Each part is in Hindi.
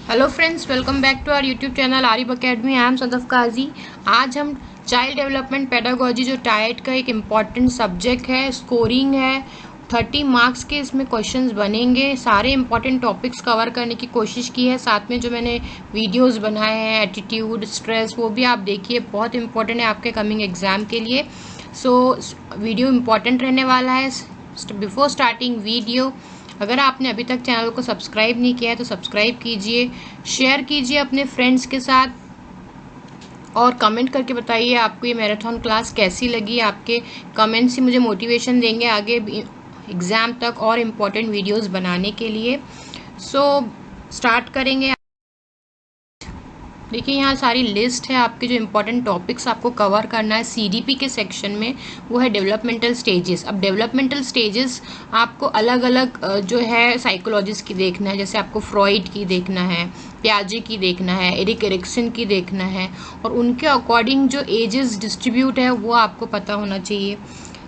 Hello friends, welcome back to our YouTube channel Arif academy. I am Sadaf Kazi. आज हम चाइल्ड डेवलपमेंट पेडागोजी जो टाइट का एक इम्पॉर्टेंट सब्जेक्ट है, स्कोरिंग है, 30 मार्क्स के इसमें क्वेश्चंस बनेंगे। सारे इम्पॉर्टेंट टॉपिक्स कवर करने की कोशिश की है। साथ में जो मैंने वीडियोस बनाए हैं एटीट्यूड, स्ट्रेस, वो भी आप देखिए, बहुत इंपॉर्टेंट है आपके कमिंग एग्जाम के लिए। वीडियो इम्पॉर्टेंट रहने वाला है। बिफोर स्टार्टिंग वीडियो, अगर आपने अभी तक चैनल को सब्सक्राइब नहीं किया है तो सब्सक्राइब कीजिए, शेयर कीजिए अपने फ्रेंड्स के साथ और कमेंट करके बताइए आपको ये मैराथन क्लास कैसी लगी। आपके कमेंट्स ही मुझे मोटिवेशन देंगे आगे एग्ज़ाम तक और इम्पोर्टेंट वीडियोस बनाने के लिए। स्टार्ट करेंगे। देखिए, यहाँ सारी लिस्ट है आपके जो इम्पोर्टेंट टॉपिक्स आपको कवर करना है सीडीपी के सेक्शन में, वो है डेवलपमेंटल स्टेजेस। अब डेवलपमेंटल स्टेजेस आपको अलग अलग जो है साइकोलॉजिस्ट की देखना है, जैसे आपको फ्रॉइड की देखना है, पियाजे की देखना है, एरिक एरिक्सन की देखना है, और उनके अकॉर्डिंग जो एजेस डिस्ट्रीब्यूट है वो आपको पता होना चाहिए।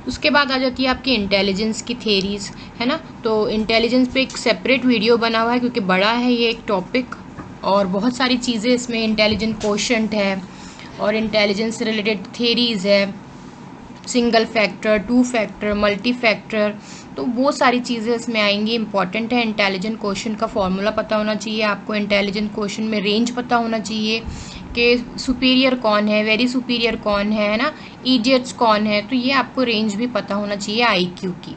उसके बाद आ जाती है आपकी इंटेलिजेंस की थेरीज, है ना। तो इंटेलिजेंस पे एक सेपरेट वीडियो बना हुआ है क्योंकि बड़ा है ये एक टॉपिक और बहुत सारी चीज़ें इसमें, इंटेलिजेंट कोशेंट है और इंटेलिजेंस से रिलेटेड थेरीज़ है, single factor, two factor, multi factor, तो वो सारी चीज़ें इसमें आएंगी। इंपॉर्टेंट है इंटेलिजेंट कोशेंट का फॉर्मूला पता होना चाहिए आपको। इंटेलिजेंट कोशेंट में रेंज पता होना चाहिए कि सुपीरियर कौन है, वेरी सुपीरियर कौन है ना, इडियट्स कौन है, तो ये आपको रेंज भी पता होना चाहिए आईक्यू की।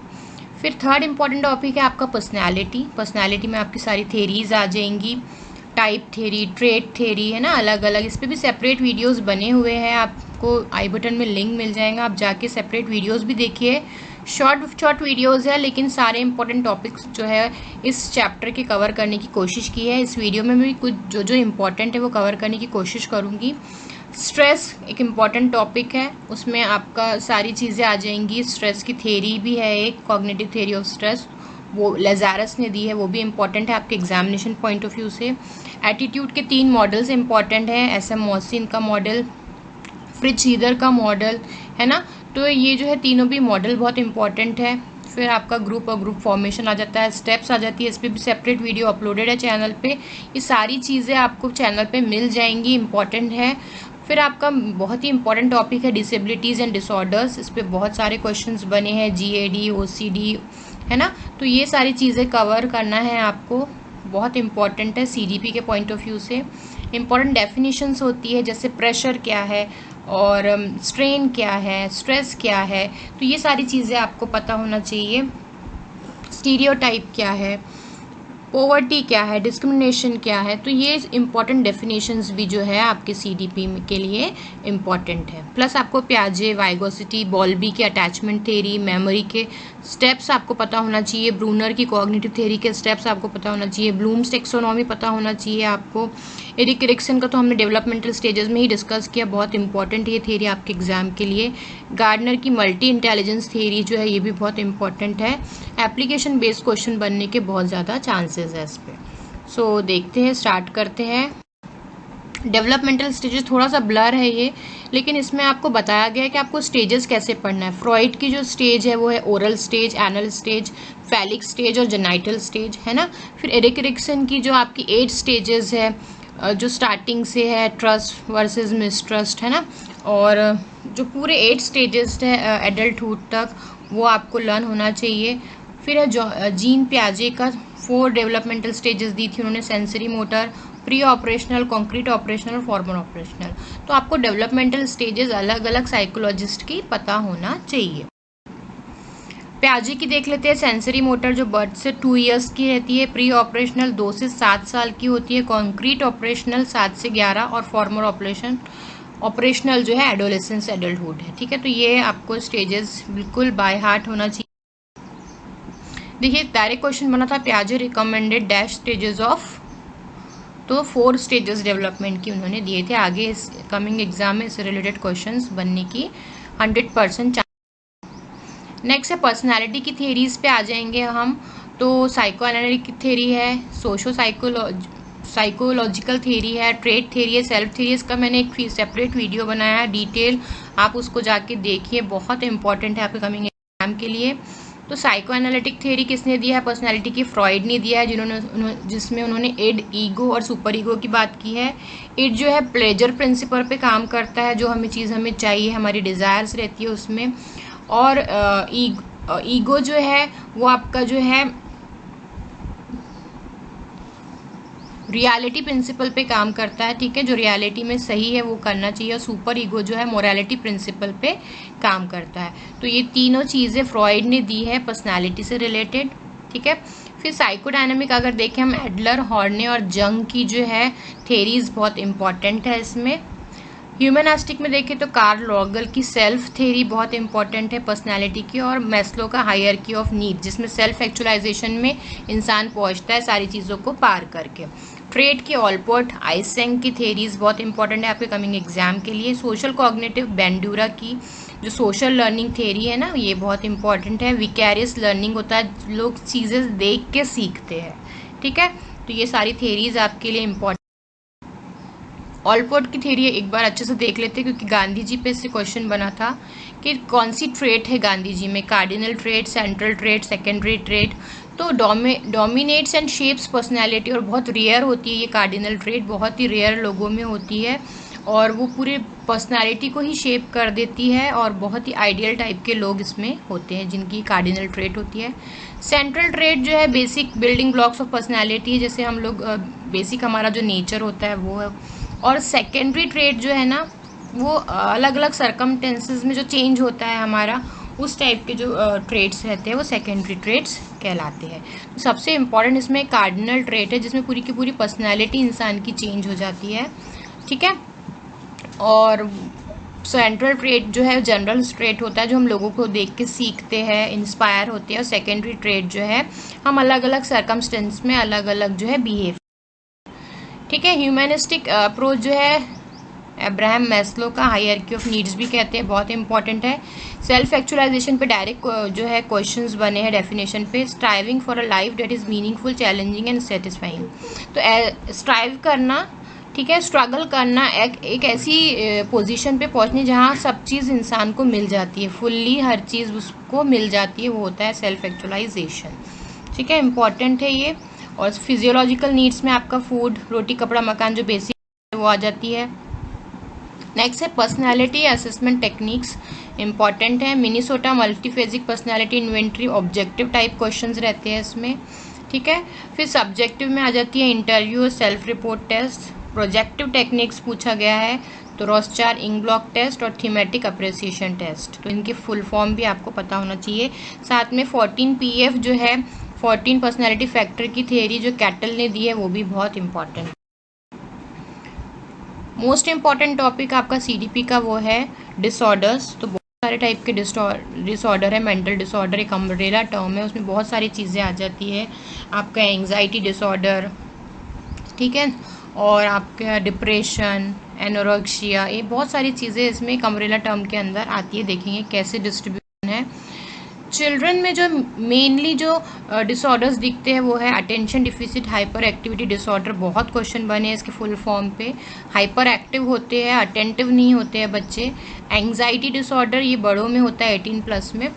फिर थर्ड इंपॉर्टेंट टॉपिक है आपका पर्सनैलिटी। पर्सनैलिटी में आपकी सारी थेरीज आ जाएंगी, टाइप थेरी, ट्रेट थेरी, है ना, अलग अलग। इस पर भी सेपरेट वीडियोस बने हुए हैं, आपको आई बटन में लिंक मिल जाएगा, आप जाके सेपरेट वीडियोस भी देखिए। शॉर्ट वीडियोस है लेकिन सारे इंपॉर्टेंट टॉपिक्स जो है इस चैप्टर के कवर करने की कोशिश की है। इस वीडियो में भी कुछ जो इम्पोर्टेंट है वो कवर करने की कोशिश करूँगी। स्ट्रेस एक इम्पॉर्टेंट टॉपिक है, उसमें आपका सारी चीज़ें आ जाएंगी। स्ट्रेस की थेरी भी है एक, कॉग्निटिव थेरी ऑफ स्ट्रेस, वो लेजारस ने दी है, वो भी इम्पॉर्टेंट है आपके एग्जामिनेशन पॉइंट ऑफ व्यू से। एटीट्यूड के 3 मॉडल्स इंपॉर्टेंट हैं, एस एम मॉसिन का मॉडल, फ्रिट्ज हीदर का मॉडल, है ना। तो ये जो है तीनों भी मॉडल बहुत इंपॉर्टेंट है। फिर आपका ग्रुप और ग्रुप फॉर्मेशन आ जाता है, स्टेप्स आ जाती है, इस पर भी सेपरेट वीडियो अपलोडेड है चैनल पे। ये सारी चीज़ें आपको चैनल पे मिल जाएंगी, इंपॉर्टेंट है। फिर आपका बहुत ही इंपॉर्टेंट टॉपिक है डिसेबिलिटीज़ एंड डिसऑर्डर्स। इस पर बहुत सारे क्वेश्चंस बने हैं, जीएडी, ओसीडी, है ना। तो ये सारी चीज़ें कवर करना है आपको, बहुत इंपॉर्टेंट है सीडीपी के पॉइंट ऑफ व्यू से। इंपॉर्टेंट डेफिनेशंस होती है, जैसे प्रेशर क्या है और स्ट्रेन क्या है, स्ट्रेस क्या है, तो ये सारी चीज़ें आपको पता होना चाहिए। स्टीरियोटाइप क्या है, पॉवर्टी क्या है, डिस्क्रिमिनेशन क्या है, तो ये इंपॉर्टेंट डेफिनेशंस भी जो है आपके सीडीपी के लिए इम्पॉर्टेंट है। प्लस आपको पियाजे, वाइगोसिटी, बॉल्बी की अटैचमेंट थेरी, मेमोरी के स्टेप्स आपको पता होना चाहिए, ब्रूनर की कॉग्निटिव थेरी के स्टेप्स आपको पता होना चाहिए, ब्लूम्स टेक्सोनॉमी पता होना चाहिए आपको। एरिक एरिक्सन का तो हमने डेवलपमेंटल स्टेजेस में ही डिस्कस किया, बहुत इंपॉर्टेंट ये थेरी आपके एग्जाम के लिए। गार्डनर की मल्टी इंटेलिजेंस थेरी जो है ये भी बहुत इंपॉर्टेंट है। एप्लीकेशन बेस्ड क्वेश्चन बनने के बहुत ज़्यादा चांसेस है इस पर। देखते हैं, स्टार्ट करते हैं। डेवलपमेंटल स्टेजेस थोड़ा सा ब्लर है ये, लेकिन इसमें आपको बताया गया है कि आपको स्टेजेस कैसे पढ़ना है। फ्रॉइड की जो स्टेज है वो है oral stage, anal stage, phallic stage और जेनाइटल स्टेज, है ना। फिर एरिक एरिक्सन की जो आपकी 8 स्टेजेस है, जो स्टार्टिंग से है, ट्रस्ट वर्सेस मिसट्रस्ट, है ना, और जो पूरे 8 स्टेजेस है एडल्टहुड तक, वो आपको लर्न होना चाहिए। फिर है जो जीन पियाजे का 4 डेवलपमेंटल स्टेजेस दी थी उन्होंने, sensory motor, pre operational, concrete operational और फॉर्मल ऑपरेशनल। तो आपको डेवलपमेंटल स्टेजेस अलग अलग साइकोलॉजिस्ट की पता होना चाहिए। पियाजे की देख लेते हैं। सेंसरी मोटर जो बर्थ से 2 इयर्स की रहती है, प्री ऑपरेशनल 2 से 7 साल की होती है, कॉन्क्रीट ऑपरेशनल 7 से 11 और फॉर्मल ऑपरेशनल जो है एडोलेसेंस एडल्टहुड है, ठीक है। तो ये आपको स्टेजेस बिल्कुल बाय हार्ट होना चाहिए। देखिए, डायरेक्ट क्वेश्चन बना था, पियाजे रिकमेंडेड डैश स्टेजेस ऑफ, तो 4 स्टेजेस डेवलपमेंट की उन्होंने दिए थे। आगे इस कमिंग एग्जाम में इससे रिलेटेड क्वेश्चंस बनने की 100% चांस। नेक्स्ट है पर्सनालिटी की थेरीज पे आ जाएंगे हम। तो साइको एनालिटिक थेरी है, सोशो साइकोलॉजिकल थेरी है, ट्रेट थेरी है, सेल्फ थेरी। इसका मैंने एक सेपरेट वीडियो बनाया है डिटेल, आप उसको जाके देखिए, बहुत इंपॉर्टेंट है आपके कमिंग एग्जाम के लिए। तो साइको एनालिटिक थ्योरी किसने दिया है पर्सनालिटी की? फ्रॉइड ने दिया है, जिसमें उन्होंने इड, ईगो और सुपर ईगो की बात की है। इड जो है प्लेजर प्रिंसिपल पे काम करता है, जो हमें चीज़ हमें चाहिए, हमारी डिज़ायर्स रहती है उसमें। और ईगो जो है वो आपका जो है रियलिटी प्रिंसिपल पे काम करता है, ठीक है, जो रियलिटी में सही है वो करना चाहिए। और सुपर ईगो जो है मोरालिटी प्रिंसिपल पे काम करता है। तो ये तीनों चीज़ें फ्रॉइड ने दी है पर्सनालिटी से रिलेटेड, ठीक है। फिर साइकोडायनामिक अगर देखें हम, एडलर, हॉर्ने और जंग की जो है थेरीज बहुत इंपॉर्टेंट है इसमें। ह्यूमनिस्टिक में देखें तो कार्ल रॉगल की सेल्फ थ्योरी बहुत इंपॉर्टेंट है पर्सनालिटी की, और मैस्लो का हायरार्की ऑफ नीड, जिसमें सेल्फ एक्चुअलाइजेशन में इंसान पहुंचता है सारी चीज़ों को पार करके। ट्रेड की ऑलपोर्ट, आइसेंग की थ्योरीज बहुत इंपॉर्टेंट है आपके कमिंग एग्जाम के लिए। सोशल कॉग्निटिव, बेंडूरा की जो सोशल लर्निंग थ्योरी है ना, ये बहुत इंपॉर्टेंट है। विकैरियस लर्निंग होता है, लोग चीज़ें देख के सीखते हैं, ठीक है। तो ये सारी थ्योरीज आपके लिए इंपॉर्टेंट। ऑलपोर्ट की थ्योरी एक बार अच्छे से देख लेते हैं, क्योंकि गांधी जी पे इससे क्वेश्चन बना था कि कौन सी ट्रेट है गांधी जी में, cardinal trait, central trait, secondary trait. तो डोमिनेट्स एंड शेप्स पर्सनैलिटी, और बहुत रेयर होती है ये कार्डिनल ट्रेट, बहुत ही रेयर लोगों में होती है, और वो पूरे पर्सनैलिटी को ही शेप कर देती है, और बहुत ही आइडियल टाइप के लोग इसमें होते हैं जिनकी कार्डिनल ट्रेट होती है। सेंट्रल ट्रेट जो है basic building blocks of personality है, जैसे हम लोग बेसिक हमारा जो नेचर होता है वो है। और सेकेंडरी ट्रेट जो है ना, वो अलग अलग सरकमटेंसेस में जो चेंज होता है हमारा, उस टाइप के जो ट्रेट्स रहते हैं वो सेकेंडरी ट्रेट्स कहलाते हैं। तो सबसे इम्पॉर्टेंट इसमें कार्डिनल ट्रेट है, जिसमें पूरी की पूरी पर्सनैलिटी इंसान की चेंज हो जाती है, ठीक है। और सेंट्रल ट्रेट जो है जनरल ट्रेट होता है, जो हम लोगों को देख के सीखते हैं, इंस्पायर होते हैं। और सेकेंडरी ट्रेट जो है हम अलग अलग सरकमस्टेंस में अलग अलग जो है बिहेव, ठीक है। ह्यूमनिस्टिक अप्रोच जो है अब्राहम मैस्लो का हायरार्की ऑफ नीड्स भी कहते हैं, बहुत इंपॉर्टेंट है। सेल्फ एक्चुअलाइजेशन पे डायरेक्ट जो है क्वेश्चंस बने हैं डेफिनेशन पे। Striving for a life that is meaningful, challenging and satisfying. तो स्ट्राइव करना, ठीक है, स्ट्रगल करना, एक ऐसी पोजीशन पे पहुंचने जहां सब चीज़ इंसान को मिल जाती है, फुल्ली हर चीज़ उसको मिल जाती है, वो होता है सेल्फ एक्चुअलाइजेशन, ठीक है, इंपॉर्टेंट है ये। और फिजियोलॉजिकल नीड्स में आपका फूड, रोटी, कपड़ा, मकान जो बेसिक वो आ जाती है। नेक्स्ट है पर्सनालिटी असेसमेंट टेक्निक्स, इंपॉर्टेंट है। Minnesota multiphasic personality inventory, objective type questions रहते हैं इसमें, ठीक है। फिर सब्जेक्टिव में आ जाती है interview, self report test. Projective techniques पूछा गया है तो रॉसचार इंक ब्लॉक टेस्ट और थीमेटिक अप्रिसिएशन टेस्ट, तो इनकी फुल फॉर्म भी आपको पता होना चाहिए। साथ में 14 PF जो है 14 पर्सनैलिटी फैक्टर की थियरी जो कैटल ने दी है, वो भी बहुत इंपॉर्टेंट। मोस्ट इम्पॉर्टेंट टॉपिक आपका CDP का वो है डिसऑर्डर्स। तो बहुत सारे टाइप के डिसऑर्डर है। मेंटल डिसऑर्डर एक अम्ब्रेला टर्म है, उसमें बहुत सारी चीज़ें आ जाती है। आपका एंग्जाइटी डिसऑर्डर, ठीक है, और आपका डिप्रेशन, एनोरेक्सिया, ये बहुत सारी चीज़ें इसमें एक अम्ब्रेला टर्म के अंदर आती है। देखेंगे कैसे डिस्ट्रीब्यूशन है। चिल्ड्रन में जो मेनली जो डिसऑर्डर्स दिखते हैं वो है attention deficit hyper activity disorder, बहुत क्वेश्चन बने हैं इसके फुल फॉर्म पे। हाइपर एक्टिव होते हैं, अटेंटिव नहीं होते हैं बच्चे। एंग्जाइटी डिसऑर्डर ये बड़ों में होता है 18+ में।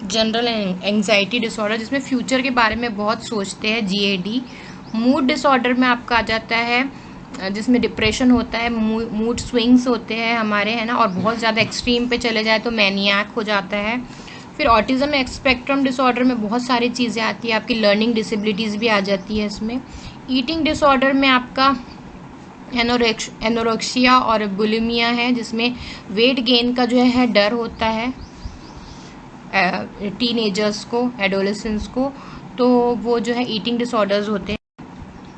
जनरल एंग्जाइटी डिसऑर्डर जिसमें फ्यूचर के बारे में बहुत सोचते हैं, GAD। मूड डिसऑर्डर में आपका आ जाता है जिसमें डिप्रेशन होता है, मूड स्विंग्स होते हैं हमारे, है ना, और बहुत ज़्यादा एक्सट्रीम पे चले जाए तो मैनियाक हो जाता है। फिर ऑटिज्म स्पेक्ट्रम डिसऑर्डर में बहुत सारी चीज़ें आती है, आपकी लर्निंग डिसेबिलिटीज़ भी आ जाती है इसमें। ईटिंग डिसऑर्डर में आपका एनोरेक्सिया और बुलिमिया है, जिसमें वेट गेन का जो है डर होता है टीनेजर्स को, एडोलेसेंट्स को, तो वो जो है ईटिंग डिसऑर्डर्स होते हैं।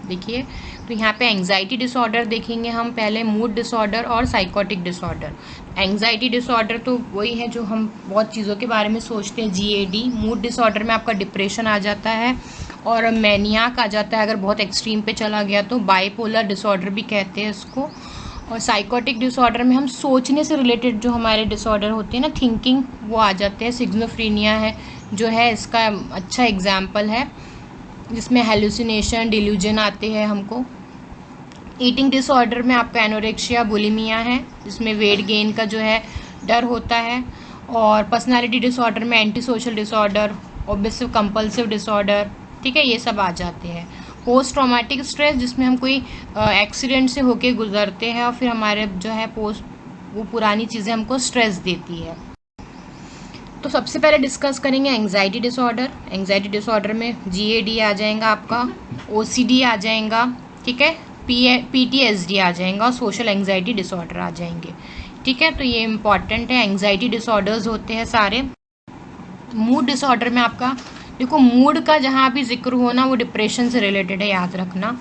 देखिए, तो यहाँ पे एंग्जाइटी डिसऑर्डर देखेंगे हम पहले, मूड डिसऑर्डर और साइकोटिक डिसऑर्डर। एंग्जाइटी डिसऑर्डर तो वही है जो हम बहुत चीज़ों के बारे में सोचते हैं, GAD। मूड डिसऑर्डर में आपका डिप्रेशन आ जाता है और मैनियाक आ जाता है, अगर बहुत एक्सट्रीम पे चला गया तो। बाइपोलर डिसऑर्डर भी कहते हैं इसको। और साइकोटिक डिसऑर्डर में हम सोचने से रिलेटेड जो हमारे डिसऑर्डर होते हैं ना, थिंकिंग, वो आ जाते हैं। सिग्नोफ्रीनिया है जो है इसका अच्छा एग्जाम्पल है, जिसमें हेलुसिनेशन, डिल्यूजन आते हैं हमको। ईटिंग डिसऑर्डर में आपका एनोरेक्सिया, बुलिमिया है, जिसमें वेट गेन का जो है डर होता है। और पर्सनालिटी डिसऑर्डर में anti social disorder, obsessive compulsive disorder, ठीक है, ये सब आ जाते हैं। पोस्ट ट्रॉमेटिक स्ट्रेस, जिसमें हम कोई एक्सीडेंट से होके गुजरते हैं और फिर हमारे जो है वो पुरानी चीज़ें हमको स्ट्रेस देती है। तो सबसे पहले डिस्कस करेंगे एंग्जाइटी डिसऑर्डर। एंग्जाइटी डिसऑर्डर में GAD आ जाएगा आपका, OCD आ जाएगा, ठीक है, PTSD आ जाएगा और सोशल एंग्जाइटी डिसऑर्डर आ जाएंगे, ठीक है। तो ये इंपॉर्टेंट है, एंग्जाइटी डिसऑर्डर्स होते हैं सारे। मूड डिसऑर्डर में आपका देखो, मूड का जहाँ भी जिक्र होना वो डिप्रेशन से रिलेटेड है, याद रखना।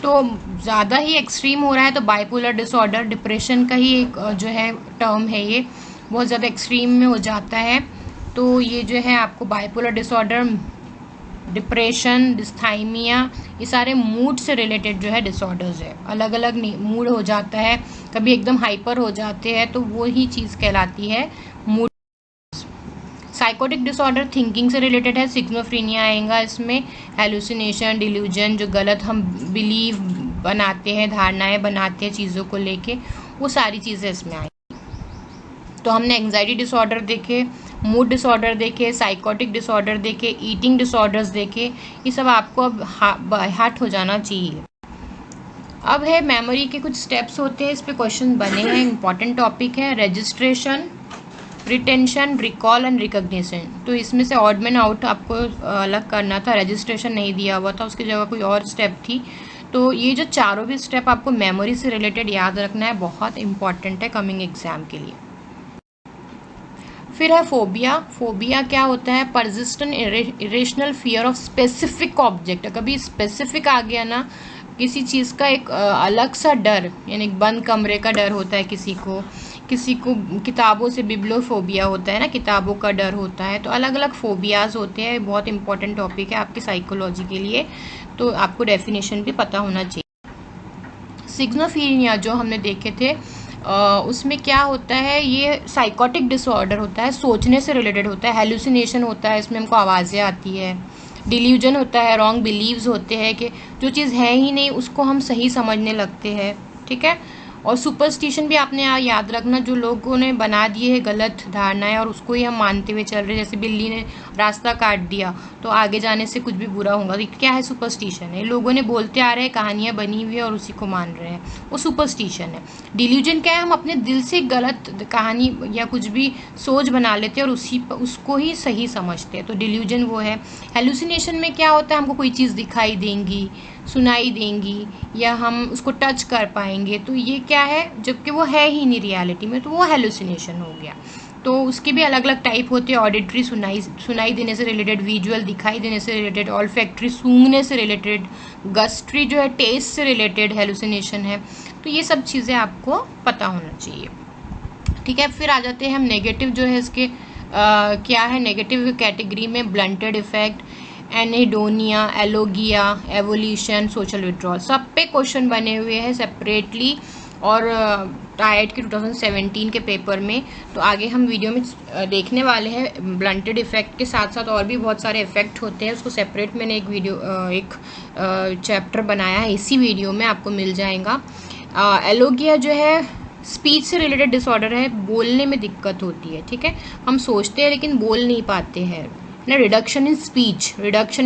तो ज़्यादा ही एक्सट्रीम हो रहा है तो बाइपोलर डिसऑर्डर, डिप्रेशन का ही एक जो है टर्म है, ये बहुत ज़्यादा एक्सट्रीम में हो जाता है। तो ये जो है आपको बाइपोलर डिसऑर्डर, डिप्रेशन, डिस्थाइमिया, ये सारे मूड से रिलेटेड जो है डिसऑर्डर्स है। अलग अलग मूड हो जाता है, कभी एकदम हाइपर हो जाते हैं, तो वो ही चीज़ कहलाती है मूड। साइकोटिक डिसऑर्डर थिंकिंग से रिलेटेड है, सिग्नोफ्रीनिया आएगा इसमें, हेलुसिनेशन, डिल्यूजन, जो गलत हम बिलीव बनाते हैं, धारणाएं बनाते हैं चीज़ों को लेके, वो सारी चीज़ें इसमें आएंगी। तो हमने एंग्जाइटी डिसऑर्डर देखे, मूड डिसऑर्डर देखे, साइकोटिक डिसऑर्डर देखे, ईटिंग डिसऑर्डर्स देखे, ये सब आपको अब हार्ट हो जाना चाहिए। अब है मेमोरी के कुछ स्टेप्स होते हैं, इस पे क्वेश्चन बने हैं, इंपॉर्टेंट टॉपिक है। Registration, retention, recall and recognition. तो इसमें से ऑड मैन आउट आपको अलग करना था, रजिस्ट्रेशन नहीं दिया हुआ था, उसकी जगह कोई और स्टेप थी। तो ये जो चारों भी स्टेप आपको मेमोरी से रिलेटेड याद रखना है, बहुत इंपॉर्टेंट है कमिंग एग्जाम के लिए। फिर है फोबिया। फोबिया क्या होता है? Persistent irrational fear of specific object. कभी स्पेसिफिक आ गया ना, किसी चीज़ का एक अलग सा डर, यानी बंद कमरे का डर होता है किसी को किताबों से बिब्लियोफोबिया होता है ना, किताबों का डर होता है। तो अलग अलग फोबियाज होते हैं, बहुत इंपॉर्टेंट टॉपिक है आपकी साइकोलॉजी के लिए, तो आपको डेफिनेशन भी पता होना चाहिए। सिग्नोफीनिया जो हमने देखे थे, उसमें क्या होता है, ये साइकोटिक डिसऑर्डर होता है, सोचने से रिलेटेड होता है, हेलुसिनेशन होता है, इसमें हमको आवाज़ें आती है, डिल्यूजन होता है, रॉन्ग बिलीव्स होते हैं कि जो चीज़ है ही नहीं उसको हम सही समझने लगते हैं, ठीक है। और सुपरस्टिशन भी आपने याद रखना, जो लोगों ने बना दिए है गलत धारणाएं और उसको ही हम मानते हुए चल रहे हैं, जैसे बिल्ली ने रास्ता काट दिया तो आगे जाने से कुछ भी बुरा होगा, तो क्या है? सुपरस्टिशन है। लोगों ने बोलते आ रहे हैं, कहानियां बनी हुई है और उसी को मान रहे हैं, वो सुपरस्टिशन है। डिल्यूजन क्या है? हम अपने दिल से गलत कहानी या कुछ भी सोच बना लेते हैं और उसको ही सही समझते हैं, तो डिल्यूजन वो है। हेलुसिनेशन में क्या होता है? हमको कोई चीज़ दिखाई देंगी, सुनाई देंगी या हम उसको टच कर पाएंगे, तो ये क्या है? जबकि वो है ही नहीं रियलिटी में, तो वो हेलुसिनेशन हो गया। तो उसके भी अलग अलग टाइप होते हैं। ऑडिटरी, सुनाई देने से रिलेटेड, विजुअल दिखाई देने से रिलेटेड, ऑल्फैक्टरी सूंघने से रिलेटेड, गस्ट्री जो है टेस्ट से रिलेटेड हेलुसिनेशन है। तो ये सब चीज़ें आपको पता होना चाहिए, ठीक है। फिर आ जाते हैं हम नेगेटिव जो है इसके क्या है नेगेटिव कैटेगरी में, blunted affect, anhedonia, alogia, avolition, social withdrawal, सब पे क्वेश्चन बने हुए हैं सेपरेटली और टाइड के 2017 के पेपर में। तो आगे हम वीडियो में देखने वाले हैं। ब्लंटेड इफेक्ट के साथ साथ और भी बहुत सारे इफेक्ट होते हैं, उसको सेपरेट मैंने एक चैप्टर बनाया है, इसी वीडियो में आपको मिल जाएगा। एलोगिया जो है स्पीच से रिलेटेड डिसऑर्डर है, बोलने में दिक्कत होती है, ठीक है। हम सोचते हैं लेकिन बोल नहीं पाते हैं ना, reduction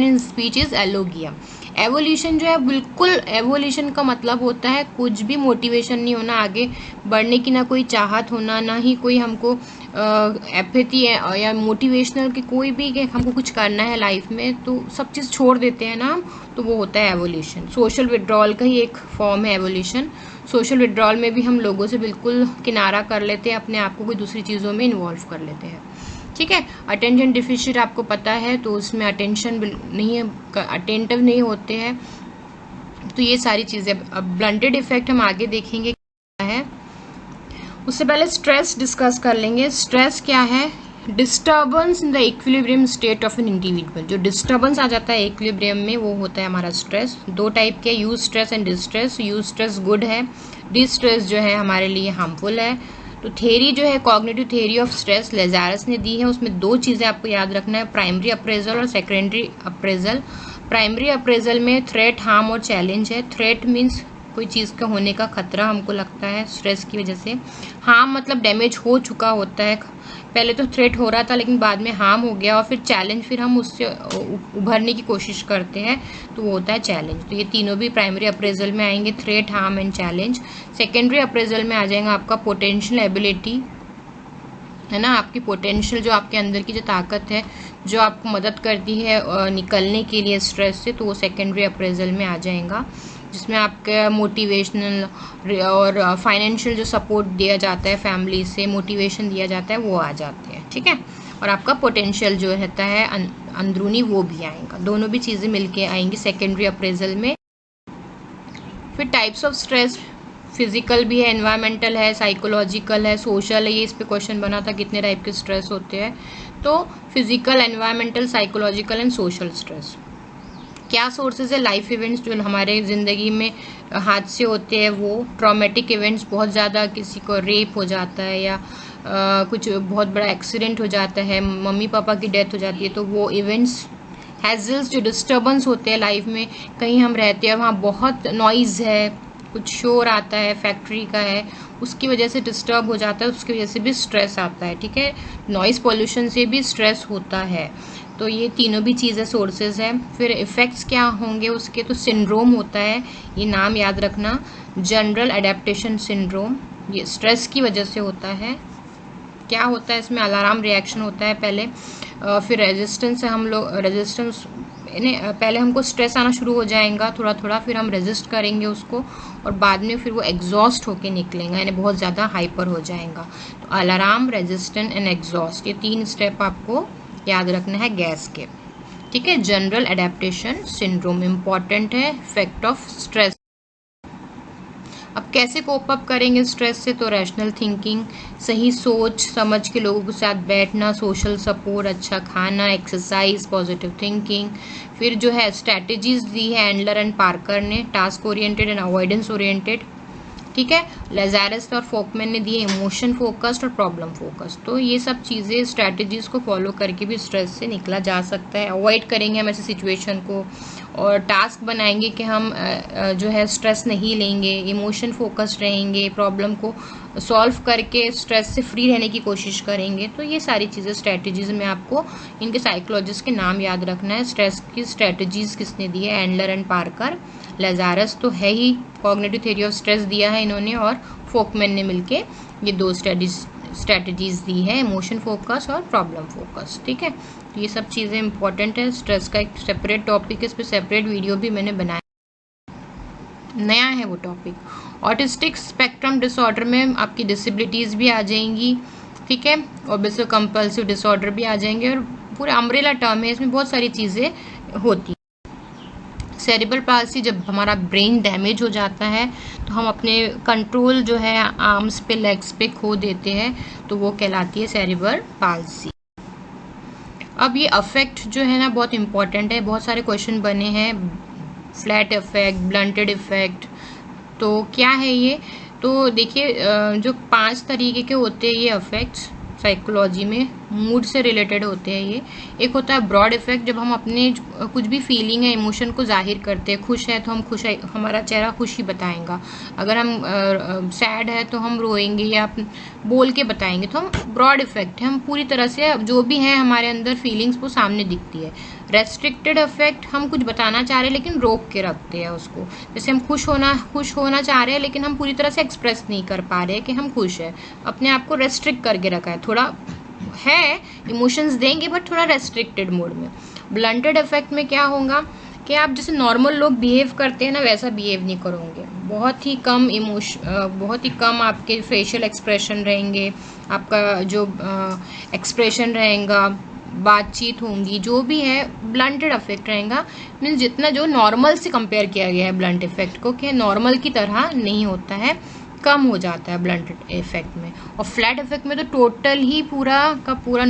in speech is alogia. Avolition जो है, बिल्कुल एवोल्यूशन का मतलब होता है कुछ भी मोटिवेशन नहीं होना, आगे बढ़ने की ना कोई चाहत होना, ना ही कोई हमको एपैथी या मोटिवेशनल की कोई भी कि हमको कुछ करना है लाइफ में, तो सब चीज़ छोड़ देते हैं ना हम, तो वो होता है एवोल्यूशन। सोशल विड्रॉल का ही एक फॉर्म है एवोल्यूशन। सोशल विड्रॉल में भी हम लोगों से बिल्कुल किनारा कर लेते हैं, अपने आप को कोई दूसरी चीज़ों में इन्वॉल्व कर लेते हैं, ठीक है। अटेंशन डिफिशिट आपको पता है, तो उसमें अटेंशन नहीं है, अटेंटिव नहीं होते हैं, तो ये सारी चीज़ें। अब ब्लंटेड इफेक्ट हम आगे देखेंगे क्या है। उससे पहले स्ट्रेस डिस्कस कर लेंगे। स्ट्रेस क्या है? Disturbance in the equilibrium state of an individual. जो डिस्टर्बेंस आ जाता है इक्विलिब्रियम में, वो होता है हमारा स्ट्रेस। दो टाइप के, use stress and distress. Use stress good है, डिस्ट्रेस जो है हमारे लिए हार्मफुल है। तो थ्योरी जो है cognitive theory of stress Lazarus ने दी है, उसमें दो चीज़ें आपको याद रखना है, प्राइमरी अप्रेजल और सेकेंडरी अप्रेजल। प्राइमरी अप्रेजल में थ्रेट, हार्म और चैलेंज है। थ्रेट मीन्स कोई चीज़ का होने का खतरा हमको लगता है स्ट्रेस की वजह से। हार्म मतलब डैमेज हो चुका होता है, पहले तो थ्रेट हो रहा था लेकिन बाद में हार्म हो गया, और फिर चैलेंज, फिर हम उससे उभरने की कोशिश करते हैं, तो वो होता है चैलेंज। तो ये तीनों भी प्राइमरी अप्रेजल में आएंगे, threat, harm and challenge. Secondary appraisal में आ जाएगा आपका पोटेंशियल एबिलिटी, है ना, आपकी पोटेंशियल, जो आपके अंदर की जो ताकत है जो आपको मदद करती है निकलने के लिए स्ट्रेस से, तो वो सेकेंडरी अप्रेजल में आ जाएगा, जिसमें आपका मोटिवेशनल और फाइनेंशियल जो सपोर्ट दिया जाता है, फैमिली से मोटिवेशन दिया जाता है, वो आ जाते हैं, ठीक है। और आपका पोटेंशियल जो रहता है अंदरूनी, वो भी आएगा, दोनों भी चीज़ें मिलके आएंगी सेकेंडरी अप्रेजल में। फिर टाइप्स ऑफ स्ट्रेस, फिजिकल भी है, एनवायरमेंटल है, साइकोलॉजिकल है, सोशल है। ये इस पे क्वेश्चन बना था कितने टाइप के स्ट्रेस होते हैं, तो physical, environmental, psychological and social stress. क्या सोर्सेज है, लाइफ इवेंट्स जो हमारे ज़िंदगी में हादसे होते हैं, वो ट्रॉमेटिक इवेंट्स, बहुत ज़्यादा किसी को रेप हो जाता है या कुछ बहुत बड़ा एक्सीडेंट हो जाता है, मम्मी पापा की डेथ हो जाती है, तो वो इवेंट्स। हैजल्स, जो डिस्टर्बेंस होते हैं लाइफ में, कहीं हम रहते हैं वहाँ बहुत नॉइज़ है, कुछ शोर आता है, फैक्ट्री का है, उसकी वजह से डिस्टर्ब हो जाता है, उसकी वजह से भी स्ट्रेस आता है, ठीक है। नॉइज़ पॉल्यूशन से भी स्ट्रेस होता है। तो ये तीनों भी चीज़ें सोर्सेज है। फिर इफ़ेक्ट्स क्या होंगे उसके, तो सिंड्रोम होता है, ये नाम याद रखना, जनरल एडेप्टेशन सिंड्रोम, ये स्ट्रेस की वजह से होता है। क्या होता है इसमें, अलार्म रिएक्शन होता है पहले, फिर रेजिस्टेंस है, हम लोग रेजिस्टेंस, पहले हमको स्ट्रेस आना शुरू हो जाएगा थोड़ा थोड़ा, फिर हम रेजिस्ट करेंगे उसको, और बाद में फिर वो एग्जॉस्ट होके निकलेगा, यानी बहुत ज़्यादा हाइपर हो जाएगा। तो अलार्म, रेजिस्टेंस एंड एग्जॉस्ट, ये 3 स्टेप आपको याद रखना है गैस के, ठीक है। जनरल एडेप्टेशन सिंड्रोम इंपॉर्टेंट है, इफेक्ट ऑफ स्ट्रेस। अब कैसे कोप अप करेंगे स्ट्रेस से, तो रैशनल थिंकिंग, सही सोच समझ के लोगों के साथ बैठना, सोशल सपोर्ट, अच्छा खाना, एक्सरसाइज, पॉजिटिव थिंकिंग। फिर जो है स्ट्रैटेजीज दी है एंडलर एंड पार्कर ने, task oriented and avoidance oriented, ठीक है। लेज़ारस और फोकमैन ने दिए इमोशन फोकस्ड और प्रॉब्लम फोकस्ड। तो ये सब चीज़ें, स्ट्रैटेजीज को फॉलो करके भी स्ट्रेस से निकला जा सकता है। अवॉइड करेंगे हम ऐसे सिचुएशन को, और टास्क बनाएंगे कि हम जो है स्ट्रेस नहीं लेंगे, इमोशन फोकस्ड रहेंगे, प्रॉब्लम को सॉल्व करके स्ट्रेस से फ्री रहने की कोशिश करेंगे। तो ये सारी चीज़ें स्ट्रैटेजीज में आपको इनके साइकोलॉजिस्ट के नाम याद रखना है। स्ट्रेस की स्ट्रैटेजीज किसने दी है, एंडलर एंड पार्कर। लेज़ारस तो है ही, कॉग्निटिव थ्योरी ऑफ स्ट्रेस दिया है इन्होंने, और फोकमैन ने मिलके ये 2 स्ट्रैटेजीज दी है, इमोशन फोकस और प्रॉब्लम फोकस, ठीक है। तो ये सब चीज़ें इंपॉर्टेंट है। स्ट्रेस का एक सेपरेट टॉपिक है, इस पर सेपरेट वीडियो भी मैंने बनाया, नया है वो टॉपिक। ऑटिस्टिक स्पेक्ट्रम डिसऑर्डर में आपकी डिसेबिलिटीज़ भी आ जाएंगी, ठीक है, ऑब्सेसिव कंपल्सिव डिसऑर्डर भी आ जाएंगे, और पूरा अम्ब्रेला टर्म है, इसमें बहुत सारी चीज़ें होती हैं। सेरिब्रल पाल्सी, जब हमारा ब्रेन डैमेज हो जाता है तो हम अपने कंट्रोल जो है आर्म्स पे, लेग्स पे खो देते हैं, तो वो कहलाती है सेरिब्रल पाल्सी। अब ये अफेक्ट जो है ना बहुत इंपॉर्टेंट है, बहुत सारे क्वेश्चन बने हैं, फ्लैट इफेक्ट, ब्लंटेड इफेक्ट, तो क्या है ये, तो देखिए जो 5 तरीके के होते हैं ये अफेक्ट्स साइकोलॉजी में, मूड से रिलेटेड होते हैं ये। एक होता है ब्रॉड इफेक्ट, जब हम अपने कुछ भी फीलिंग है, इमोशन को जाहिर करते हैं। खुश है तो हम खुश है, हमारा चेहरा खुशी बताएगा, अगर हम सैड है तो हम रोएंगे या बोल के बताएंगे, तो हम ब्रॉड इफेक्ट है, हम पूरी तरह से जो भी है हमारे अंदर फीलिंग्स वो सामने दिखती है। रेस्ट्रिक्टेड इफेक्ट, हम कुछ बताना चाह रहे हैं लेकिन रोक के रखते हैं उसको, जैसे हम खुश होना चाह रहे हैं लेकिन हम पूरी तरह से एक्सप्रेस नहीं कर पा रहे हैं कि हम खुश है, अपने आप को रेस्ट्रिक्ट करके रखा है, थोड़ा है इमोशंस देंगे बट थोड़ा रेस्ट्रिक्टेड मोड में। ब्लंटेड इफेक्ट में क्या होगा कि आप जैसे नॉर्मल लोग बिहेव करते हैं ना, वैसा बिहेव नहीं करोगे, बहुत ही कम आपके फेशियल एक्सप्रेशन रहेंगे, आपका जो एक्सप्रेशन रहेगा, बातचीत होंगी, जो भी है ब्लंटेड इफेक्ट रहेगा। मीन्स जितना जो नॉर्मल से कंपेयर किया गया है ब्लंट इफेक्ट को, कि नॉर्मल की तरह नहीं होता है, कम हो जाता है ब्लंटेड इफेक्ट में। और फ्लैट इफेक्ट में तो टोटल ही पूरा का पूरा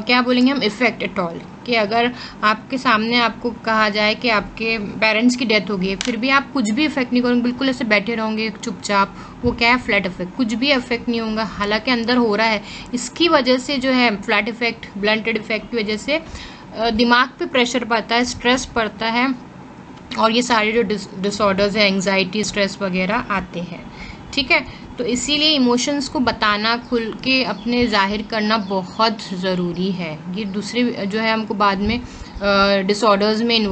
क्या बोलेंगे हम, इफेक्ट एट ऑल, कि अगर आपके सामने आपको कहा जाए कि आपके पेरेंट्स की डेथ हो गई, फिर भी आप कुछ भी इफेक्ट नहीं करोगे, बिल्कुल ऐसे बैठे रहोगे चुपचाप, वो क्या है, फ्लैट इफेक्ट, कुछ भी इफेक्ट नहीं होगा, हालांकि अंदर हो रहा है। इसकी वजह से जो है फ्लैट इफेक्ट, ब्लंटेड इफेक्ट की वजह से दिमाग पे प्रेशर पड़ता है, स्ट्रेस पड़ता है, और ये सारे जो डिसऑर्डर्स है, एंजाइटी, स्ट्रेस वगैरह आते हैं। ठीक है, तो इसीलिए इमोशंस को बताना, खुल के अपने जाहिर करना बहुत ज़रूरी है। ये दूसरे जो है हमको बाद में डिसऑर्डर्स में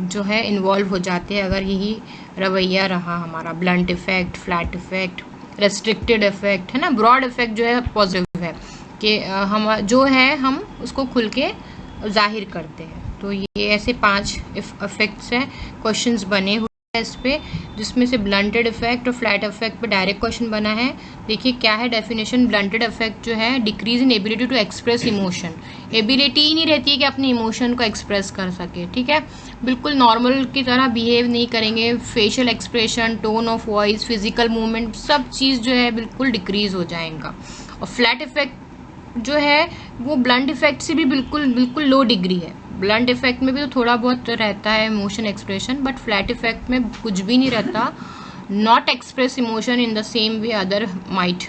जो है इन्वॉल्व हो जाते हैं अगर यही रवैया रहा हमारा। Blunt effect, flat effect, restricted effect, है ना। ब्रॉड इफेक्ट जो है पॉजिटिव है कि हम जो है हम उसको खुल के जाहिर करते हैं। तो ये ऐसे 5 इफेक्ट्स हैं, क्वेश्चंस बने हुए हैं इस पे, जिसमें से ब्लंटेड इफेक्ट और फ्लैट इफेक्ट पे डायरेक्ट क्वेश्चन बना है। देखिए क्या है डेफिनेशन। ब्लंटेड इफेक्ट जो है decrease in ability to express emotion, ability ही नहीं रहती है कि अपने इमोशन को एक्सप्रेस कर सके। ठीक है, बिल्कुल नॉर्मल की तरह बिहेव नहीं करेंगे, facial expression, tone of voice, physical movement, सब चीज़ जो है बिल्कुल डिक्रीज हो जाएगा। और फ्लैट इफेक्ट जो है वो ब्लंट इफेक्ट से भी बिल्कुल लो डिग्री है। ब्लंट इफेक्ट में भी तो थोड़ा बहुत रहता है emotion expression, but flat affect में कुछ भी नहीं रहता। Not express emotion in the same way other might.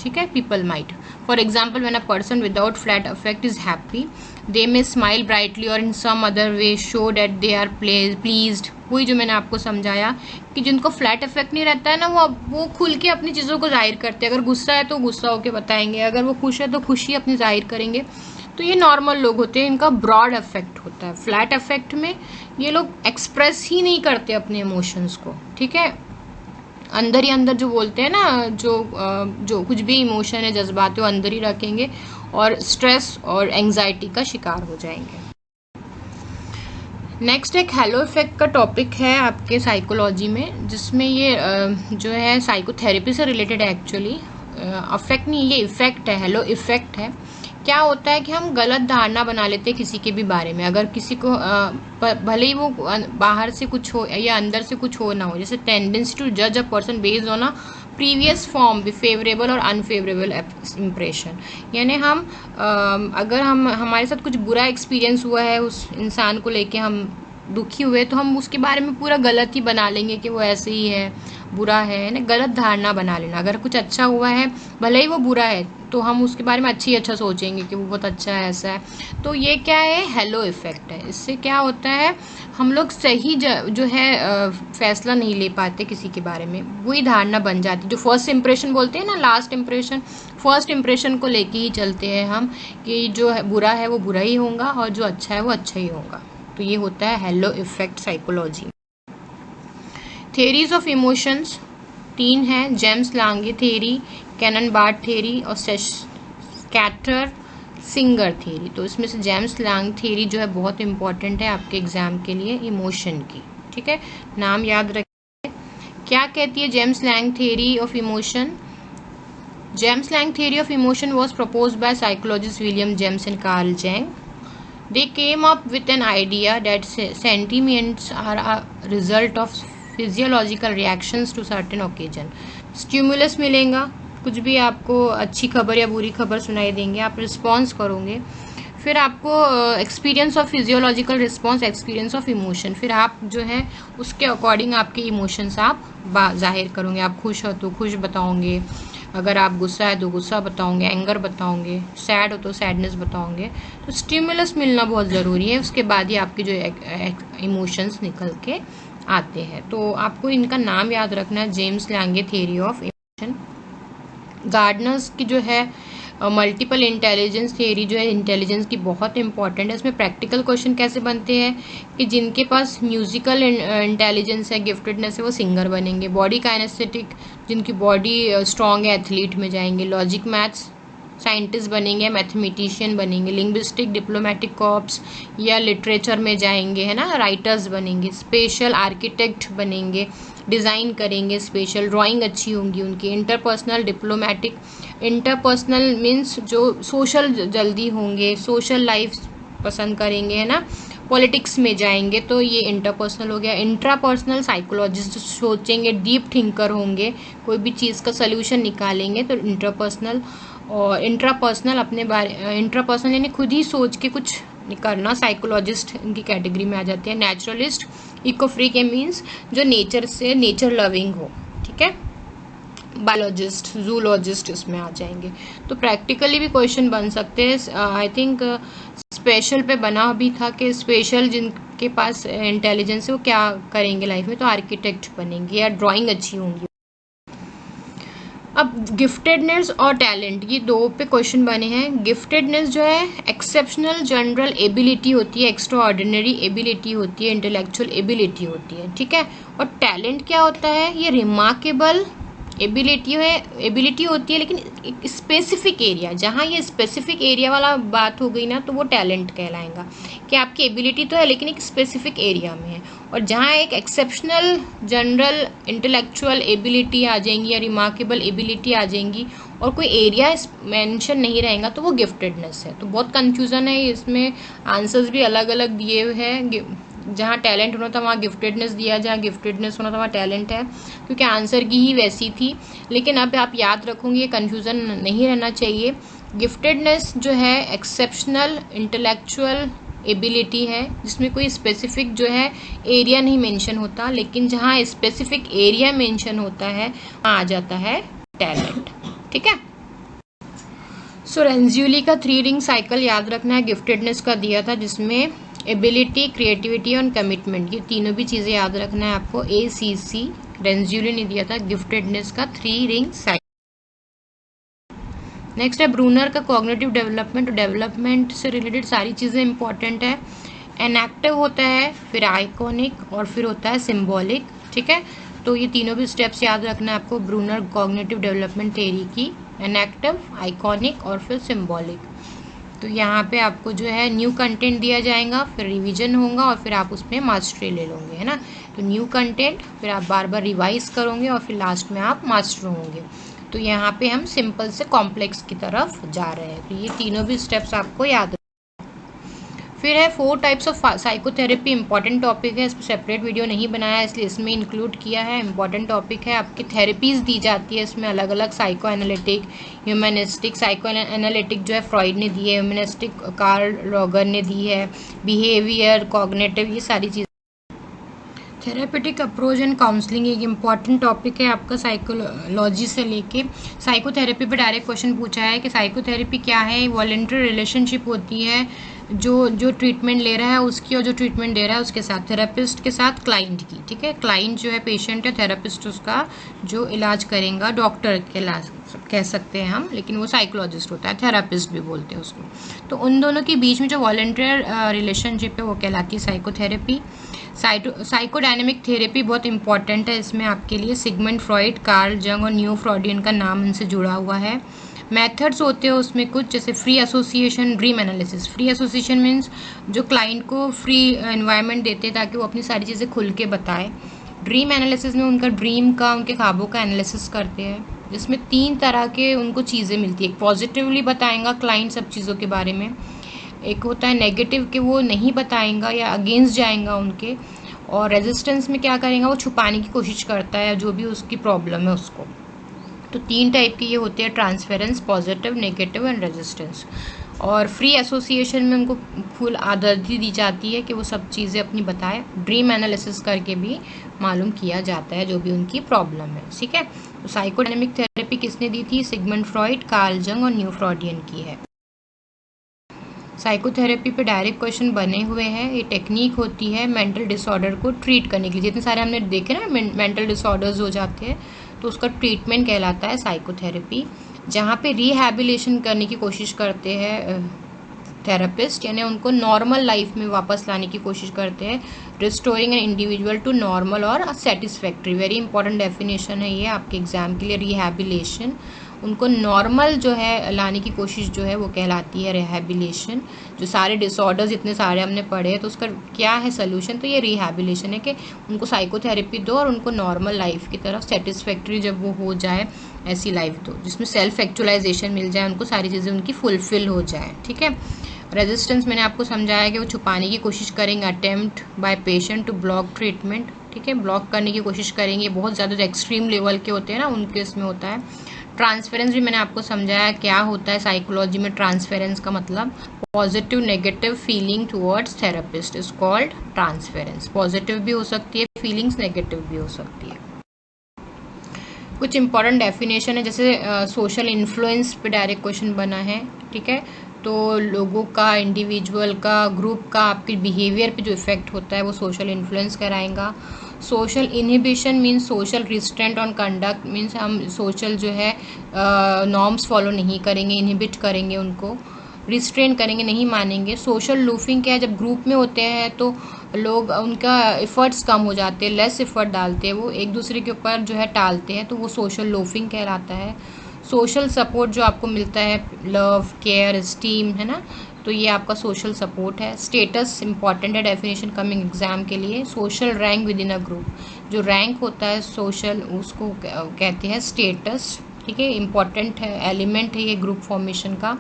ठीक है, people might. For example, when a person without flat affect is happy, they may smile brightly और in some other way show that they are pleased. वही जो मैंने आपको समझाया कि जिनको फ्लैट इफेक्ट नहीं रहता है ना, वो खुल के अपनी चीज़ों को जाहिर करते हैं। अगर गुस्सा है तो गुस्सा होकर बताएंगे, अगर वो खुश है तो खुशी अपनी जाहिर करेंगे। तो ये नॉर्मल लोग होते हैं, इनका ब्रॉड इफेक्ट होता है। फ्लैट इफेक्ट में ये लोग एक्सप्रेस ही नहीं करते अपने इमोशंस को। ठीक है, अंदर ही अंदर जो बोलते हैं ना, जो कुछ भी इमोशन है, जज्बात है, वो अंदर ही रखेंगे और स्ट्रेस और एंजाइटी का शिकार हो जाएंगे। नेक्स्ट एक हेलो इफेक्ट का टॉपिक है आपके साइकोलॉजी में, जिसमें ये जो है साइकोथेरेपी से रिलेटेड है एक्चुअली। अफेक्ट नहीं, ये इफेक्ट है, हेलो इफेक्ट है। क्या होता है कि हम गलत धारणा बना लेते हैं किसी के भी बारे में। अगर किसी को भले ही वो बाहर से कुछ हो या अंदर से कुछ हो ना हो, जैसे टेंडेंसी टू जज a person based on a previous form भी फेवरेबल और अनफेवरेबल इम्प्रेशन। यानी हम अगर हमारे साथ कुछ बुरा एक्सपीरियंस हुआ है, उस इंसान को लेके हम दुखी हुए, तो हम उसके बारे में पूरा गलत ही बना लेंगे कि वो ऐसे ही है, बुरा है ना। गलत धारणा बना लेना। अगर कुछ अच्छा हुआ है, भले ही वो बुरा है, तो हम उसके बारे में अच्छा सोचेंगे कि वो बहुत अच्छा है, ऐसा है। तो ये क्या है, हेलो इफेक्ट है। इससे क्या होता है, हम लोग सही जो है फैसला नहीं ले पाते किसी के बारे में, वही धारणा बन जाती। जो फर्स्ट इंप्रेशन बोलते हैं ना, लास्ट इंप्रेशन, फर्स्ट इंप्रेशन को लेके ही चलते हैं हम कि जो बुरा है वो बुरा ही होगा और जो अच्छा है वो अच्छा ही होगा। तो ये होता है halo effect psychology. Theories of emotions 3 हैं, James Lange theory, Cannon Bard theory और स्कैटर सिंगर थेरी। तो इसमें से जेम्स लांग थेरी जो है बहुत इंपॉर्टेंट है आपके एग्जाम के लिए, इमोशन की। ठीक है, नाम याद रखिए। क्या कहती है James Lange theory of emotion? James Lange theory of emotion was proposed by psychologist William James and Carl Jung. They came up with an idea that sentiments are a result of physiological reactions to certain occasion. Stimulus मिलेगा, कुछ भी आपको अच्छी खबर या बुरी खबर सुनाई देंगे, आप रिस्पॉन्स करोगे, फिर आपको experience of physiological response, experience of emotion, फिर आप जो है उसके अकॉर्डिंग आपके इमोशंस आप जाहिर करोगे. आप खुश हो तो खुश बताओगे, अगर आप गुस्सा है तो गुस्सा बताओगे, एंगर बताओगे, सैड हो तो सैडनेस बताओगे. तो स्टिमुलस मिलना बहुत ज़रूरी है, उसके बाद ही आपके जो इमोशंस निकल के आते हैं. तो आपको इनका नाम याद रखना है, James Lange theory of emotion. Gardner's की जो है मल्टीपल इंटेलिजेंस थ्योरी जो है इंटेलिजेंस की बहुत इंपॉर्टेंट है. इसमें प्रैक्टिकल क्वेश्चन कैसे बनते हैं कि जिनके पास म्यूजिकल इंटेलिजेंस है, गिफ्टेडनेस है, वो सिंगर बनेंगे. बॉडी काइनेस्थेटिक, जिनकी बॉडी स्ट्रांग है, एथलीट में जाएंगे. लॉजिक मैथ्स, साइंटिस्ट बनेंगे, मैथमेटिशियन बनेंगे. लिंग्विस्टिक, डिप्लोमेटिक कॉर्प्स या लिटरेचर में जाएंगे, है ना, राइटर्स बनेंगे. स्पेशल आर्किटेक्ट बनेंगे, डिज़ाइन करेंगे. स्पेशल ड्राइंग अच्छी होंगी उनकी. इंटरपर्सनल, डिप्लोमेटिक, इंटरपर्सनल मीन्स जो सोशल जल्दी होंगे, सोशल लाइफ पसंद करेंगे, है ना. पॉलिटिक्स में जाएंगे तो ये इंटरपर्सनल हो गया. इंट्रापर्सनल, साइकोलॉजिस्ट सोचेंगे, डीप थिंकर होंगे, कोई भी चीज़ का सोल्यूशन निकालेंगे, तो इंटरपर्सनल. और इंट्रापर्सनल अपने बारे, इंट्रापर्सनल यानी खुद ही सोच के कुछ करना, साइकोलॉजिस्ट इनकी कैटेगरी में आ जाते हैं. नेचुरलिस्ट, इको फ्रीक मीन्स जो नेचर से नेचर लविंग हो, ठीक है. बायोलॉजिस्ट, जूलॉजिस्ट इसमें आ जाएंगे. तो प्रैक्टिकली भी क्वेश्चन बन सकते हैं. आई थिंक स्पेशल पे बना भी था कि स्पेशल जिनके पास इंटेलिजेंस है वो क्या करेंगे लाइफ में, तो आर्किटेक्ट बनेंगे या ड्राइंग अच्छी होंगी। अब गिफ्टेडनेस और टैलेंट, ये दो पे क्वेश्चन बने हैं। गिफ्टेडनेस जो है एक्सेप्शनल जनरल एबिलिटी होती है, एक्स्ट्रा ऑर्डिनरी एबिलिटी होती है, इंटेलेक्चुअल एबिलिटी होती है, ठीक है। और टैलेंट क्या होता है, ये रिमार्केबल एबिलिटी होती है, लेकिन एक स्पेसिफिक एरिया, जहाँ ये स्पेसिफिक एरिया वाला बात हो गई ना, तो वो टैलेंट कहलाएगा कि आपकी एबिलिटी तो है लेकिन एक स्पेसिफिक एरिया में है। और जहाँ एक एक्सेप्शनल जनरल इंटेलेक्चुअल एबिलिटी आ जाएंगी या रिमार्केबल एबिलिटी आ जाएंगी और कोई एरिया मेंशन नहीं रहेगा, तो वो गिफ्टेडनेस है। तो बहुत कंफ्यूजन है इसमें, आंसर्स भी अलग अलग दिए हुए हैं। जहाँ टैलेंट होना था वहाँ गिफ्टेडनेस दिया, जहाँ गिफ्टेडनेस होना था वहाँ टैलेंट है, क्योंकि आंसर की ही वैसी थी। लेकिन अब आप याद रखोगे, ये कन्फ्यूज़न नहीं रहना चाहिए। गिफ्टेडनेस जो है एक्सेप्शनल इंटेलेक्चुअल एबिलिटी है, जिसमें कोई स्पेसिफिक जो है एरिया नहीं मेंशन होता, लेकिन जहाँ स्पेसिफिक एरिया मेंशन होता है वहाँ आ जाता है टैलेंट, ठीक है। सो रेंज्यूली का 3 रिंग साइकिल याद रखना है, गिफ्टेडनेस का दिया था, जिसमें एबिलिटी, क्रिएटिविटी और कमिटमेंट, ये तीनों भी चीज़ें याद रखना है आपको। ACC रेंज्यूली ने दिया था गिफ्टेडनेस का 3 रिंग साइकिल। नेक्स्ट है ब्रूनर का कॉग्निटिव डेवलपमेंट। डेवलपमेंट से रिलेटेड सारी चीज़ें इंपॉर्टेंट है। एनएक्टिव होता है, फिर आइकॉनिक और फिर होता है सिम्बॉलिक, ठीक है। तो ये तीनों भी स्टेप्स याद रखना है आपको ब्रूनर कॉग्निटिव डेवलपमेंट थ्योरी की, एनएक्टिव, आइकॉनिक और फिर सिम्बॉलिक। तो यहाँ पे आपको जो है न्यू कंटेंट दिया जाएगा, फिर रिवीजन होगा और फिर आप उसमें मास्टरी ले लोगे, है ना। तो न्यू कंटेंट, फिर आप बार बार रिवाइज करोगे और फिर लास्ट में आप मास्टर होंगे। तो यहाँ पे हम सिंपल से कॉम्प्लेक्स की तरफ जा रहे हैं। तो ये तीनों भी स्टेप्स आपको याद। फिर है 4 types of psychotherapy, important topic है, इस पर सेपरेट वीडियो नहीं बनाया इसलिए इसमें इंक्लूड किया है। इंपॉर्टेंट टॉपिक है, आपकी थेरेपीज़ दी जाती है इसमें अलग अलग, psycho analytic, humanistic. Psycho analytic जो है फ्रॉइड ने दी है, ह्यूमनिस्टिक कार्ल रॉगर ने दी है, बिहेवियर, कॉग्निटिव, ये सारी चीज़ें। थेरेपेटिक अप्रोच एंड काउंसलिंग एक इम्पॉर्टेंट टॉपिक है आपका साइकोलॉजी से लेके। साइकोथेरेपी पे डायरेक्ट क्वेश्चन पूछा है कि साइकोथेरेपी क्या है। वॉलंटरी रिलेशनशिप होती है जो ट्रीटमेंट ले रहा है उसकी और जो ट्रीटमेंट दे रहा है उसके साथ, थेरेपिस्ट के साथ क्लाइंट की, ठीक है। क्लाइंट जो है पेशेंट है, थेरेपिस्ट उसका जो इलाज करेगा, डॉक्टर के इलाज कह सकते हैं हम, लेकिन वो साइकोलॉजिस्ट होता है, थेरेपिस्ट भी बोलते हैं उसको। तो उन दोनों के बीच में जो वॉलंटियर रिलेशनशिप है वो कहलाती है साइकोथेरेपी। साइकोडायनेमिक थेरेपी बहुत इंपॉर्टेंट है इसमें आपके लिए। सिगमंड फ्रॉइड, कार्ल जंग और न्यू फ्रॉडियन का नाम इनसे जुड़ा हुआ है। मेथड्स होते हैं उसमें कुछ, जैसे free association, dream analysis. Free association means जो क्लाइंट को फ्री एनवायरनमेंट देते हैं ताकि वो अपनी सारी चीज़ें खुल के बताए। ड्रीम एनालिसिस में उनका ड्रीम का, उनके ख्वाबों का एनालिसिस करते हैं, जिसमें 3 तरह के उनको चीज़ें मिलती है। एक पॉजिटिवली बताएंगा क्लाइंट सब चीज़ों के बारे में, एक होता है नेगेटिव कि वो नहीं बताएंगा या अगेंस्ट जाएंगा उनके, और रेजिस्टेंस में क्या करेगा, वो छुपाने की कोशिश करता है जो भी उसकी प्रॉब्लम है उसको। तो 3 टाइप के ये होते हैं, transference, positive, negative and resistance. और फ्री एसोसिएशन में उनको फुल आज़ादी दी जाती है कि वो सब चीज़ें अपनी बताए। ड्रीम एनालिसिस करके भी मालूम किया जाता है जो भी उनकी प्रॉब्लम है, ठीक है। तो साइकोडायनेमिक थेरेपी किसने दी थी, सिगमंड फ्रॉइड, कार्ल जंग और न्यू फ्रॉडियन की है। साइकोथेरेपी पे डायरेक्ट क्वेश्चन बने हुए हैं। ये टेक्निक होती है मेंटल डिसऑर्डर को ट्रीट करने के लिए। जितने सारे हमने देखे ना मेंटल डिसऑर्डर्स हो जाते हैं तो उसका ट्रीटमेंट कहलाता है साइकोथेरेपी, जहाँ पे रिहैबिलिटेशन करने की कोशिश करते हैं थेरेपिस्ट, यानी उनको नॉर्मल लाइफ में वापस लाने की कोशिश करते हैं। Restoring an individual to normal और सेटिस्फैक्ट्री, वेरी इंपॉर्टेंट डेफिनेशन है ये आपके एग्जाम के लिए। रिहैबिलिटेशन, उनको नॉर्मल जो है लाने की कोशिश जो है वो कहलाती है रिहैबिलिटेशन। जो सारे डिसऑर्डर्स जितने सारे हमने पढ़े हैं तो उसका क्या है सोल्यूशन, तो ये रिहैबिलिटेशन है कि उनको साइकोथेरेपी दो और उनको नॉर्मल लाइफ की तरफ सेटिस्फैक्ट्री जब वो हो जाए ऐसी लाइफ दो जिसमें सेल्फ एक्चुअलाइजेशन मिल जाए, उनको सारी चीज़ें उनकी फुलफिल हो जाए, ठीक है। रेजिस्टेंस मैंने आपको समझाया कि वो छुपाने की कोशिश करेंगे, attempt by patient to block treatment, ठीक है, ब्लॉक करने की कोशिश करेंगे। बहुत ज़्यादा एक्सट्रीम लेवल के होते हैं ना उनके इसमें होता है। ट्रांसफेरेंस भी मैंने आपको समझाया क्या होता है साइकोलॉजी में। ट्रांसफेरेंस का मतलब positive negative feeling towards therapist is called transference. Positive भी हो सकती है फीलिंग्स, नेगेटिव भी हो सकती है। कुछ इंपॉर्टेंट डेफिनेशन है, जैसे सोशल इन्फ्लुएंस पे डायरेक्ट क्वेश्चन बना है, ठीक है। तो लोगों का, इंडिविजुअल का, ग्रुप का आपके बिहेवियर पे जो इफेक्ट होता है वो सोशल इन्फ्लुएंस कराएगा। Social inhibition means social restraint on conduct, means हम सोशल जो है नॉर्म्स फॉलो नहीं करेंगे, इनहिबिट करेंगे उनको, रिस्ट्रेन करेंगे, नहीं मानेंगे। सोशल लूफिंग क्या है, जब ग्रुप में होते हैं तो लोग, उनका एफर्ट्स कम हो जाते हैं, लेस एफर्ट डालते हैं, वो एक दूसरे के ऊपर जो है टालते हैं, तो वो सोशल लूफिंग कहलाता है। सोशल सपोर्ट जो आपको मिलता है, लव, केयर, स्टीम, है ना, तो ये आपका सोशल सपोर्ट है। स्टेटस इंपॉर्टेंट है, डेफिनेशन कमिंग एग्जाम के लिए। Social rank with in a group, जो रैंक होता है सोशल, उसको कहते हैं स्टेटस, ठीक है, इंपॉर्टेंट है, एलिमेंट है ये ग्रुप फॉर्मेशन का।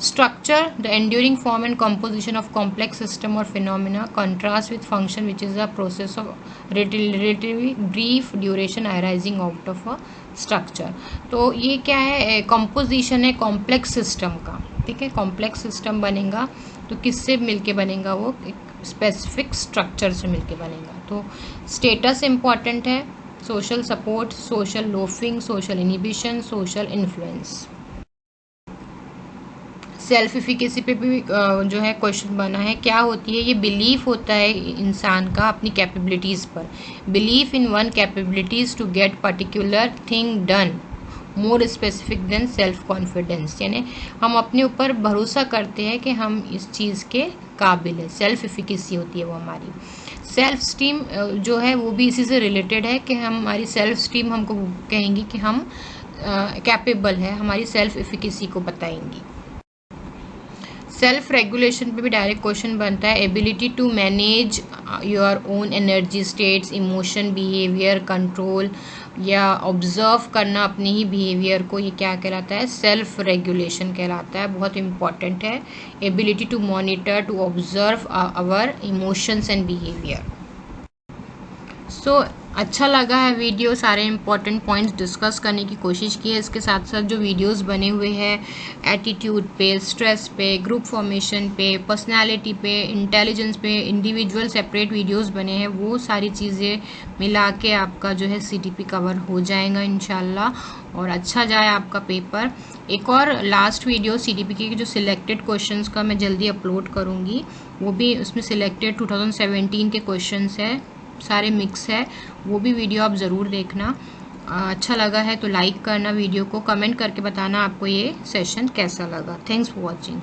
Structure, the enduring form and composition of complex system or phenomena, contrasts with function, which is a process of relatively brief duration arising out of a structure. तो ये क्या है, composition है complex system का, ठीक है, complex system बनेगा तो किससे मिलके बनेगा, वो एक specific structure से मिलके बनेगा। तो status important है, social support, social loafing, social inhibition, social influence। Self efficacy पे भी जो है क्वेश्चन बना है, क्या होती है ये, बिलीफ होता है इंसान का अपनी कैपेबिलिटीज़ पर, belief in one capabilities to get particular thing done more specific than self confidence, यानी हम अपने ऊपर भरोसा करते हैं कि हम इस चीज़ के काबिल है, सेल्फ इफिकेसी होती है वो हमारी। सेल्फ स्टीम जो है वो भी इसी से रिलेटेड है कि हमारी सेल्फ स्टीम हमको कहेंगी कि हम कैपेबल है, हमारी सेल्फ इफिकेसी को बताएंगी। सेल्फ रेगुलेशन पे भी डायरेक्ट क्वेश्चन बनता है, ability to manage your own energy states, emotion, behaviour, control या ऑब्जर्व करना अपने ही बिहेवियर को, ये क्या कहलाता है, सेल्फ रेगुलेशन कहलाता है, बहुत इंपॉर्टेंट है। Ability to monitor, to observe our emotions and behaviour. So अच्छा लगा है वीडियो, सारे इंपॉर्टेंट पॉइंट्स डिस्कस करने की कोशिश की है। इसके साथ साथ जो वीडियोस बने हुए हैं एटीट्यूड पे, स्ट्रेस पे, ग्रुप फॉर्मेशन पे, पर्सनालिटी पे, इंटेलिजेंस पे, इंडिविजुअल सेपरेट वीडियोस बने हैं, वो सारी चीज़ें मिला के आपका जो है सीटीपी कवर हो जाएगा इंशाल्लाह, और अच्छा जाए आपका पेपर। एक और लास्ट वीडियो सीटीपी के जो सिलेक्टेड क्वेश्चंस का मैं जल्दी अपलोड करूँगी, वो भी उसमें सिलेक्टेड 2017 के क्वेश्चंस है, सारे मिक्स है, वो भी वीडियो आप ज़रूर देखना। अच्छा लगा है तो लाइक करना वीडियो को, कमेंट करके बताना आपको ये सेशन कैसा लगा। Thanks for watching.